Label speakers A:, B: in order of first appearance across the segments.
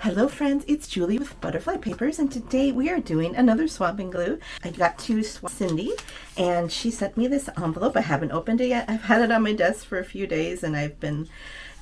A: Hello friends, it's Julie with Butterfly Papers, and today we are doing another swapping glue. I got to swap Cindy, and she sent me this envelope. I haven't opened it yet. I've had it on my desk for a few days and I've been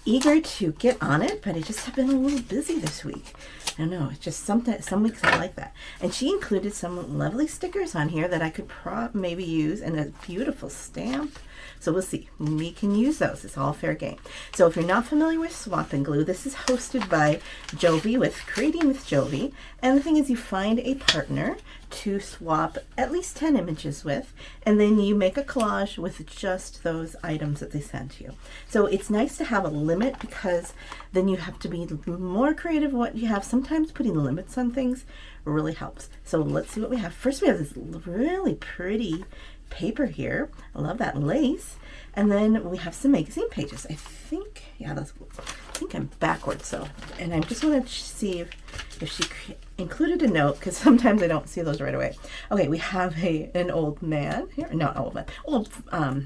A: eager to get on it, but I just have been a little busy this week. I don't know, it's just something, some weeks I like that. And she included some lovely stickers on here that I could maybe use, and a beautiful stamp. So we'll see. We can use those. It's all fair game. So if you're not familiar with Swap and Glue, this is hosted by Jovi with Creating with Jovi. And the thing is, you find a partner to swap at least 10 images with, and then you make a collage with just those items that they send to you. So it's nice to have a limit, because then you have to be more creative what you have. Sometimes putting limits on things really helps. So let's see what we have. First, we have this really pretty paper here. I love that lace. And then we have some magazine pages. I think, yeah, I think I'm backwards. So, and I just want to see if she included a note, because sometimes I don't see those right away. Okay, we have an old man here, not old man, old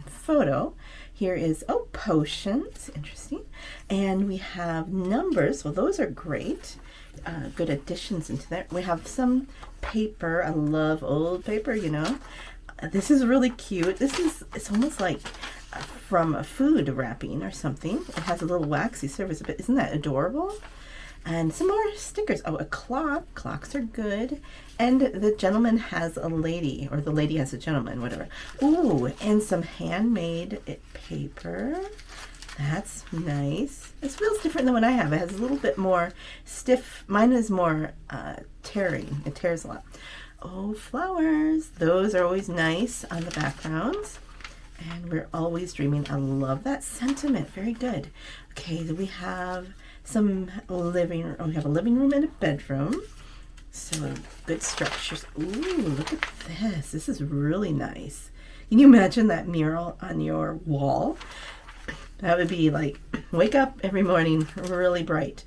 A: photo. Here is, oh, potions, interesting. And we have numbers. Well, those are great. Good additions into there. We have some paper. I love old paper, you know. This is really cute. It's almost like from a food wrapping or something. It has a little waxy surface, but isn't that adorable? And some more stickers. Oh, a clock. Clocks are good. And the gentleman has a lady, or the lady has a gentleman, whatever. Ooh, and some handmade paper. That's nice. This feels different than what I have. It has a little bit more stiff. Mine is more tearing. It tears a lot. Oh, flowers. Those are always nice on the backgrounds. And we're always dreaming. I love that sentiment. Very good. Okay, we have some living room. Oh, we have a living room and a bedroom. So good structures. Ooh, look at this. This is really nice. Can you imagine that mural on your wall? That would be like, wake up every morning really bright.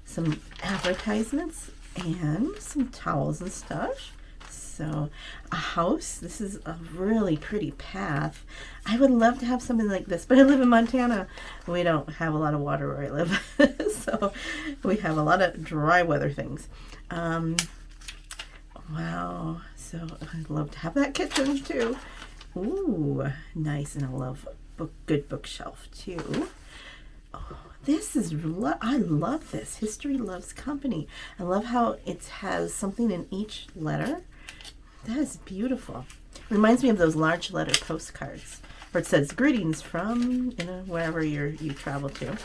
A: Some advertisements and some towels and stuff. So a house. This is a really pretty path. I would love to have something like this, but I live in Montana. We don't have a lot of water where I live. So we have a lot of dry weather things. Wow. So I'd love to have that kitchen too. Ooh, nice. And I love good bookshelf too. Oh, this is, I love this. History loves company. I love how it has something in each letter. That is beautiful. Reminds me of those large letter postcards where it says greetings from, you know, wherever you travel to.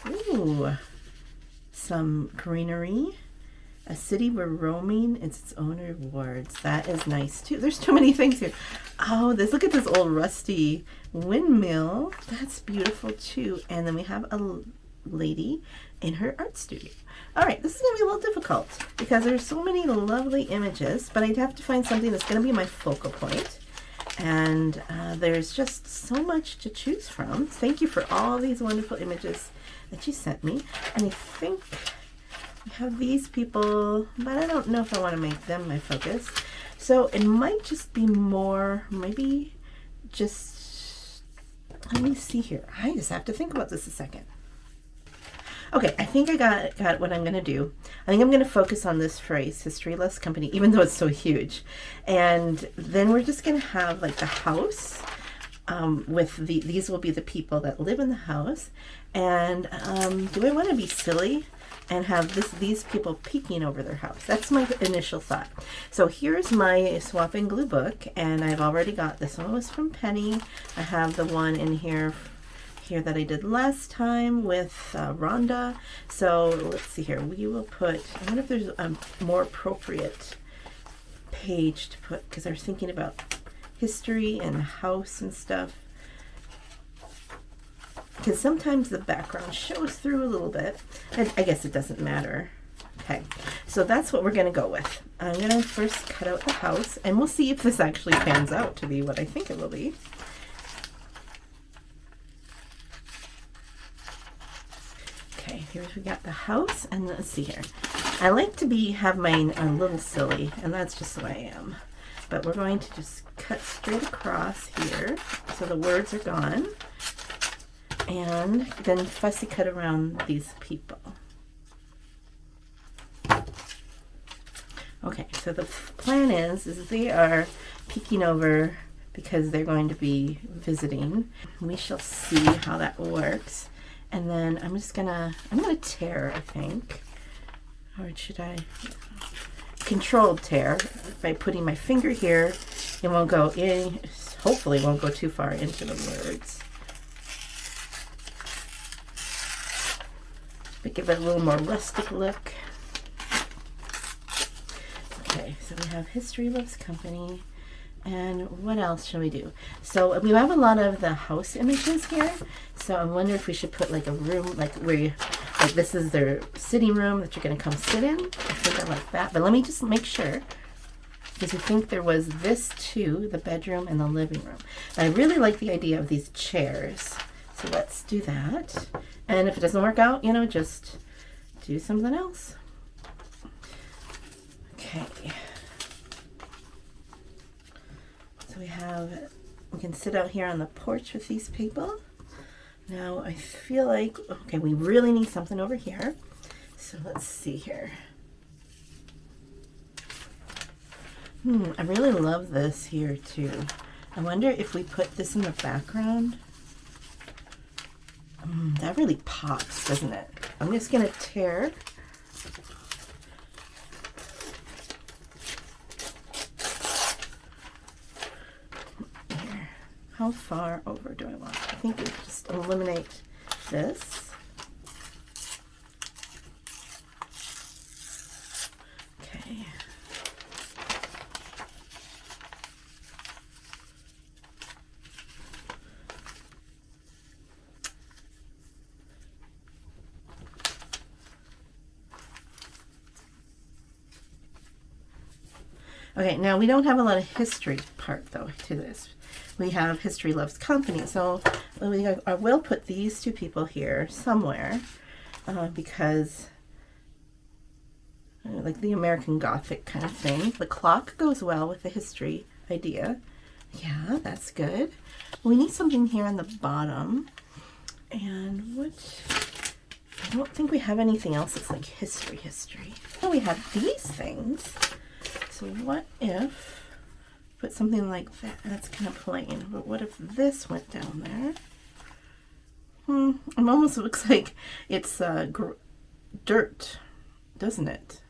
A: Ooh, some greenery. A city where roaming is its own rewards. That is nice too. There's too many things here. Oh, look at this old rusty windmill. That's beautiful too. And then we have a lady in her art studio. All right, this is going to be a little difficult because there's so many lovely images, but I'd have to find something that's going to be my focal point. And there's just so much to choose from. Thank you for all these wonderful images that you sent me. And I think we have these people, but I don't know if I want to make them my focus. So it might just be more, maybe just, let me see here. I just have to think about this a second. Okay, I think I got what I'm going to do. I think I'm going to focus on this phrase, history loves company, even though it's so huge. And then we're just going to have like the house with these will be the people that live in the house. And do I want to be silly and have these people peeking over their house? That's my initial thought. So here's my swap and glue book, and I've already got this one was from Penny. I have the one in here that I did last time with Rhonda. So let's see here. We will put, I wonder if there's a more appropriate page to put, because I was thinking about history and house and stuff. Because sometimes the background shows through a little bit. And I guess it doesn't matter. Okay, so that's what we're going to go with. I'm going to first cut out the house, and we'll see if this actually pans out to be what I think it will be. Okay, here we got the house, and let's see here. I like to have mine a little silly, and that's just the way I am. But we're going to just cut straight across here, so the words are gone. And then fussy cut around these people. Okay, so the plan is they are peeking over because they're going to be visiting. We shall see how that works. And then I'm gonna tear, I think. Or should I? Controlled tear by putting my finger here. It won't go in, hopefully it won't go too far into the words. But give it a little more rustic look. Okay, so we have History Loves Company. And what else shall we do? So we have a lot of the house images here. So I wonder if we should put like a room, like where like this is their sitting room that you're going to come sit in. I think I like that. But let me just make sure, because I think there was this too, the bedroom and the living room. And I really like the idea of these chairs. So let's do that. And if it doesn't work out, you know, just do something else. Okay. So we can sit out here on the porch with these people. Now I feel like, okay, we really need something over here. So let's see here. I really love this here too. I wonder if we put this in the background. That really pops, doesn't it? I'm just gonna tear. Here. How far over do I want? I think we just eliminate this. Okay. Okay, now we don't have a lot of history part though to this. We have History Loves Company, so I will put these two people here somewhere because like the American Gothic kind of thing. The clock goes well with the history idea. Yeah, that's good. We need something here on the bottom. And I don't think we have anything else that's like history. Oh, we have these things. So what if, put something like that, that's kind of plain, but what if this went down there? It almost looks like it's dirt, doesn't it?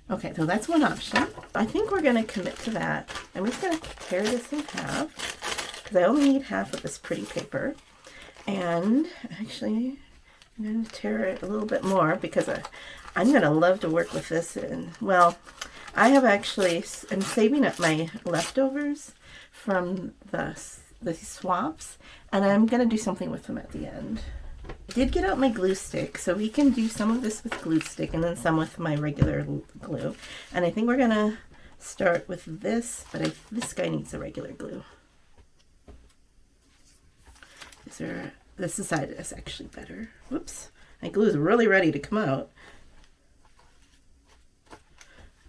A: Okay, so that's one option. I think we're going to commit to that. I'm just going to tear this in half, because I only need half of this pretty paper. And actually, I'm going to tear it a little bit more, because I'm going to love to work with this. And well, I have actually, I'm saving up my leftovers from the swaps, and I'm going to do something with them at the end. I did get out my glue stick, so we can do some of this with glue stick and then some with my regular glue. And I think we're going to start with this, but this guy needs a regular glue. This side is actually better. Whoops, my glue is really ready to come out.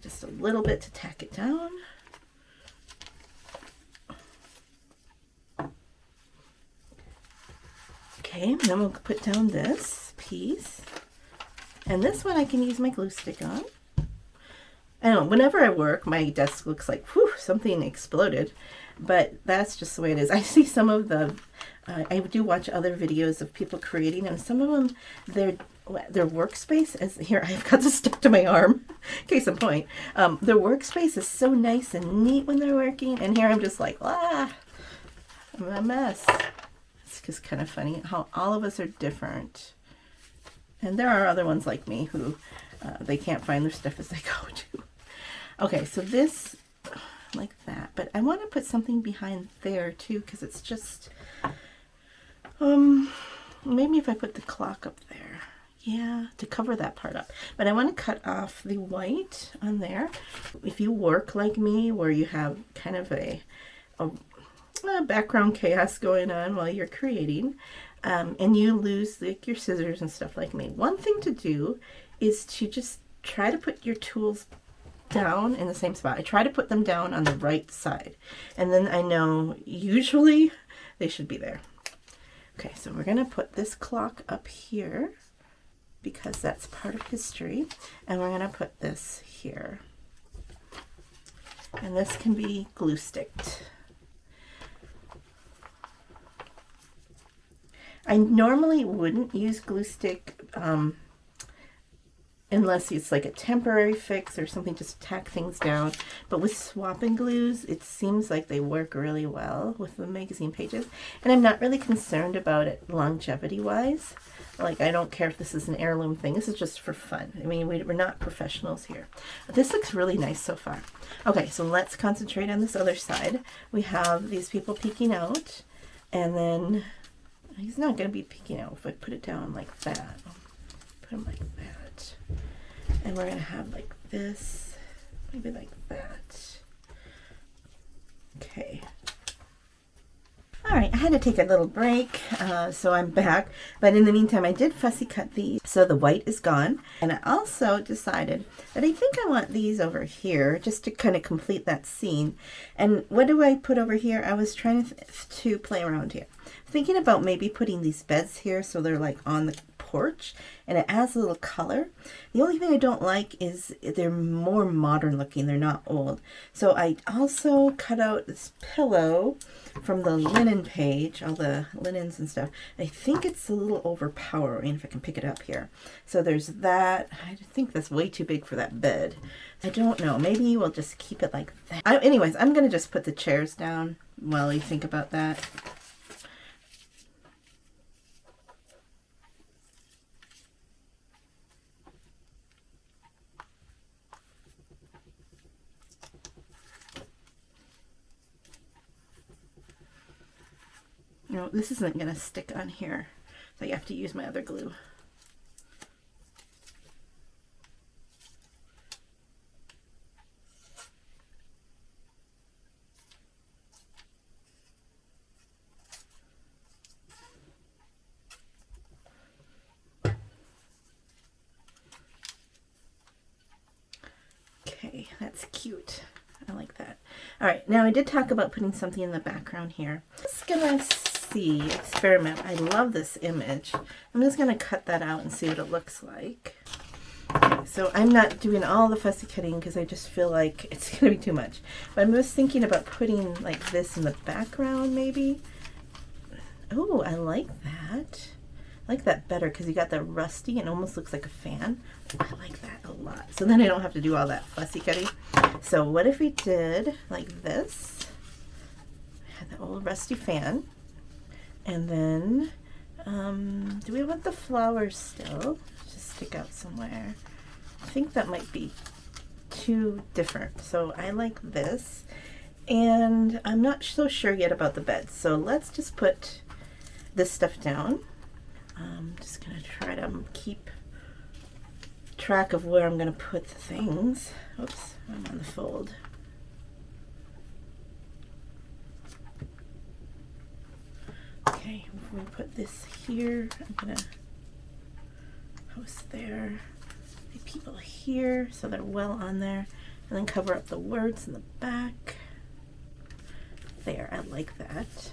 A: Just a little bit to tack it down. Okay, and then we'll put down this piece. And this one I can use my glue stick on. I don't know, whenever I work, my desk looks like, whew, something exploded. But that's just the way it is. I see some of the, I do watch other videos of people creating, and some of them, their workspace is, here, I've got this stuck to my arm, case in point. Their workspace is so nice and neat when they're working, and here I'm just like, I'm a mess. It's just kind of funny how all of us are different. And there are other ones like me who, they can't find their stuff as they go to. Okay, so this, like that, but I want to put something behind there too, because it's just, maybe if I put the clock up there. Yeah, to cover that part up. But I want to cut off the white on there. If you work like me, where you have kind of a background chaos going on while you're creating, and you lose like your scissors and stuff like me, one thing to do is to just try to put your tools down in the same spot. I try to put them down on the right side, and then I know usually they should be there. Okay, so we're going to put this clock up here, because that's part of history, and we're going to put this here. And this can be glue sticked. I normally wouldn't use glue stick unless it's like a temporary fix or something, just tack things down. But with swapping glues, it seems like they work really well with the magazine pages. And I'm not really concerned about it longevity-wise. Like, I don't care if this is an heirloom thing. This is just for fun. I mean, we're not professionals here. But this looks really nice so far. Okay, so let's concentrate on this other side. We have these people peeking out. And then, he's not going to be peeking out if I put it down like that. Put him like that. And we're going to have like this, maybe like that. Okay. All right, I had to take a little break, so I'm back. But in the meantime, I did fussy cut these, so the white is gone. And I also decided that I think I want these over here, just to kind of complete that scene. And what do I put over here? I was trying to play around here. Thinking about maybe putting these beds here so they're like on the porch, and it adds a little color. The only thing I don't like is they're more modern looking, they're not old. So I also cut out this pillow from the linen page, all the linens and stuff. I think it's a little overpowering if I can pick it up here. So there's that. I think that's way too big for that bed. I don't know, maybe we'll just keep it like that. Anyways, I'm gonna just put the chairs down while you think about that. No, this isn't going to stick on here, so you have to use my other glue. Okay, that's cute. I like that. All right, now I did talk about putting something in the background here. Just gonna experiment. I love this image. I'm just going to cut that out and see what it looks like. Okay, so I'm not doing all the fussy cutting because I just feel like it's going to be too much. But I'm just thinking about putting like this in the background maybe. Oh, I like that. I like that better because you got that rusty and almost looks like a fan. I like that a lot. So then I don't have to do all that fussy cutting. So what if we did like this? I had that old rusty fan. And then, do we want the flowers still? Just stick out somewhere. I think that might be too different. So I like this. And I'm not so sure yet about the bed. So let's just put this stuff down. I'm just going to try to keep track of where I'm going to put the things. Oops, I'm on the fold. Okay, if we put this here, I'm gonna post there. The people here, so they're well on there, and then cover up the words in the back. There, I like that.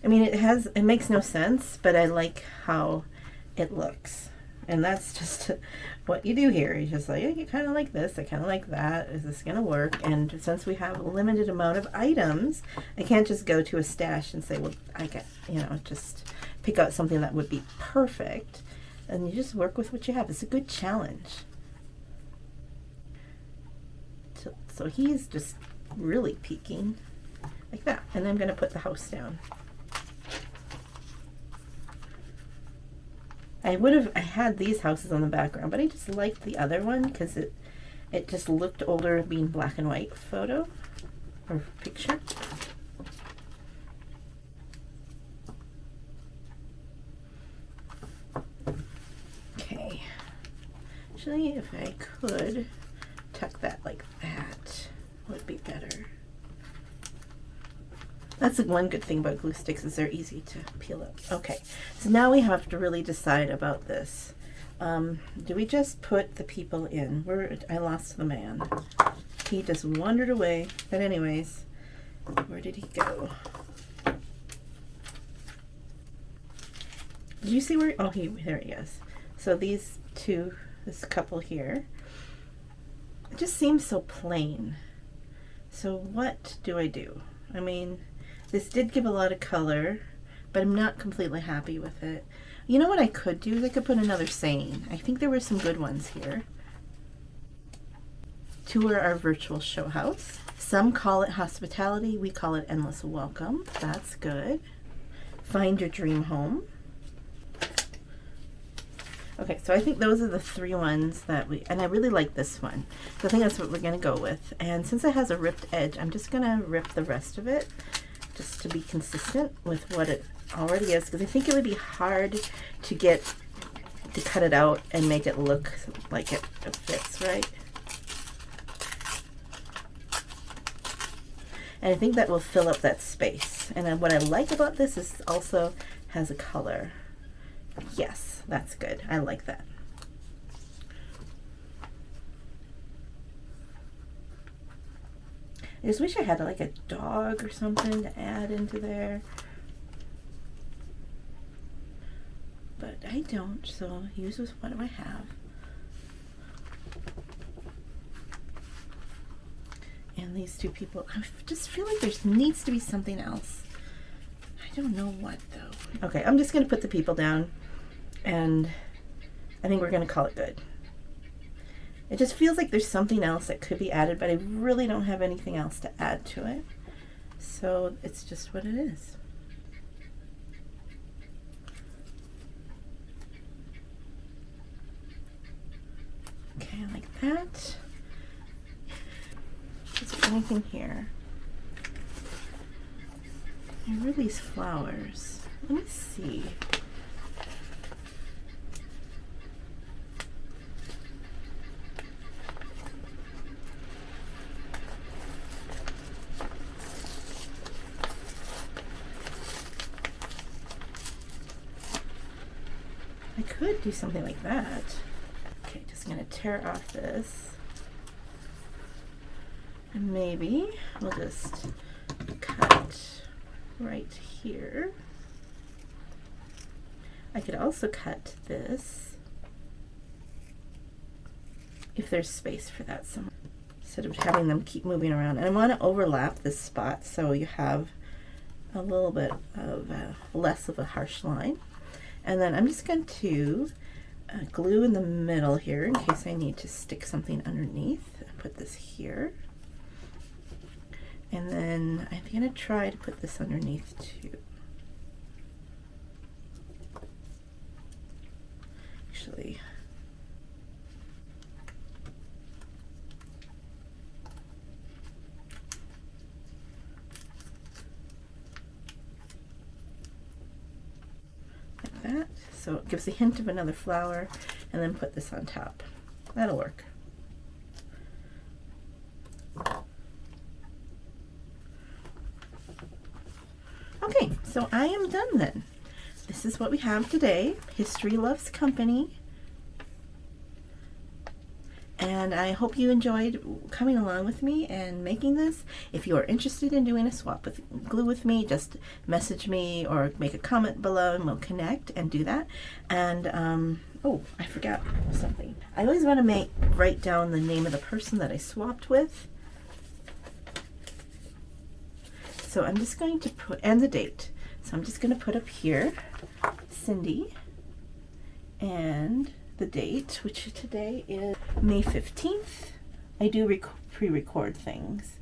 A: I mean, it makes no sense, but I like how it looks. And that's just what you do here. You're just like, you kind of like this, I kind of like that. Is this going to work? And since we have a limited amount of items, I can't just go to a stash and say, well, I get, just pick out something that would be perfect. And you just work with what you have. It's a good challenge. So he's just really peeking like that. And then I'm going to put the house down. I had these houses on the background, but I just liked the other one because it just looked older being black and white photo or picture. Okay. Actually, if I could tuck that like that, would be better. That's the one good thing about glue sticks is they're easy to peel up. Okay, so now we have to really decide about this. Do we just put the people in? I lost the man. He just wandered away. But anyways, where did he go? Did you see where? Oh, there he is. So these two, this couple here. it just seems so plain. So what do I do? I mean, this did give a lot of color, but I'm not completely happy with it. You know what I could do? I could put another saying. I think there were some good ones here. Tour our virtual show house. Some call it hospitality. We call it endless welcome. That's good. Find your dream home. Okay, so I think those are the 3 ones that and I really like this one. So I think that's what we're gonna go with. And since it has a ripped edge, I'm just gonna rip the rest of it just to be consistent with what it already is, because I think it would be hard to cut it out and make it look like it fits, right? And I think that will fill up that space. And what I like about this is also has a color. Yes, that's good. I like that. I just wish I had like a dog or something to add into there. But I don't, so I'll use what do I have. And these 2 people, I just feel like there needs to be something else. I don't know what though. Okay, I'm just gonna put the people down, and I think we're gonna call it good. It just feels like there's something else that could be added, but I really don't have anything else to add to it. So it's just what it is. Okay, I like that. Is there anything here? I release flowers. Let me see. I could do something like that. Okay, just gonna tear off this. And maybe we'll just cut right here. I could also cut this if there's space for that somewhere, instead of having them keep moving around. And I want to overlap this spot so you have a little bit of less of a harsh line. And then I'm just going to glue in the middle here in case I need to stick something underneath. Put this here. And then I'm going to try to put this underneath too. Actually, like that. So it gives a hint of another flower, and then put this on top. That'll work. Okay, so I am done then. This is what we have today. History loves company. And I hope you enjoyed coming along with me and making this. If you are interested in doing a swap with glue with me, just message me or make a comment below and we'll connect and do that. And oh, I forgot something. I always want to write down the name of the person that I swapped with. So I'm just going to put, and the date. So I'm just going to put up here, Cindy, and the date, which today is May 15th. I do pre-record things.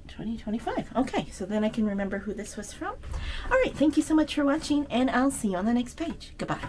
A: 2025. Okay, so then I can remember who this was from. All right, thank you so much for watching, and I'll see you on the next page. Goodbye.